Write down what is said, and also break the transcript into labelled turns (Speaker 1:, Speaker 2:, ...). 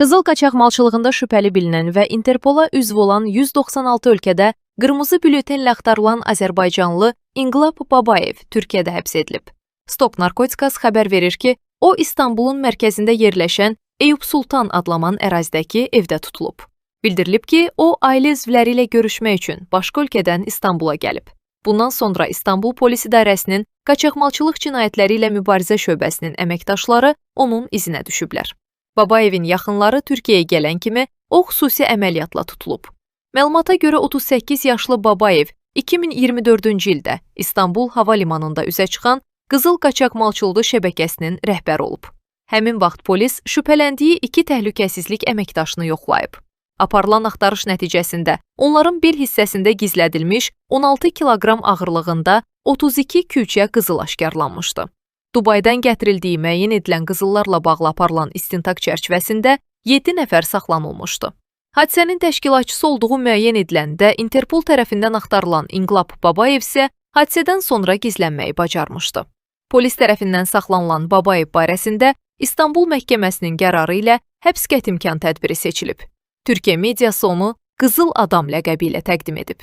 Speaker 1: Qızıl qaçaqmalçılığında şübhəli bilinən və Interpola üzv olan 196 ölkədə qırmızı bülötenlə axtarılan Azərbaycanlı İnqilab Babayev Türkiyədə həbs edilib. Stop Narkotikas xəbər verir ki, o İstanbulun mərkəzində yerləşən Eyüp Sultan adlanan ərazidəki evdə tutulub. Bildirilib ki, o ailə üzvləri ilə görüşmək üçün başqa ölkədən İstanbula gəlib. Bundan sonra İstanbul Polis İdarəsinin qaçaqmalçılıq cinayətləri ilə mübarizə şöbəsinin əməkdaşları onun izinə düşüblər. Babayevin yaxınları Türkiyəyə gələn kimi o xüsusi əməliyyatla tutulub. Məlumata görə 38 yaşlı Babayev 2024-cü ildə İstanbul Hava Limanında üzə çıxan Qızıl qaçaqmalçılığı şəbəkəsinin rəhbəri olub. Həmin vaxt polis şübhələndiyi 2 təhlükəsizlik əməkdaşını yoxlayıb. Aparılan axtarış nəticəsində onların bir hissəsində gizlədilmiş 16 kiloqram ağırlığında 32 külçə qızıl aşkarlanmışdı. Dubaydan gətirildiyi müəyyən edilən qızıllarla bağlı aparılan istintaq çərçivəsində 7 nəfər saxlanılmışdı. Hadisənin təşkilatçısı olduğu müəyyən ediləndə Interpol tərəfindən axtarılan İnqilab Babayev isə hadisədən sonra gizlənməyi bacarmışdı. Polis tərəfindən saxlanılan Babayev barəsində İstanbul məhkəməsinin qərarı ilə həbs qətimkan tədbiri seçilib. Türkiyə mediası onu Qızıl Adam ləqəbi ilə təqdim edib.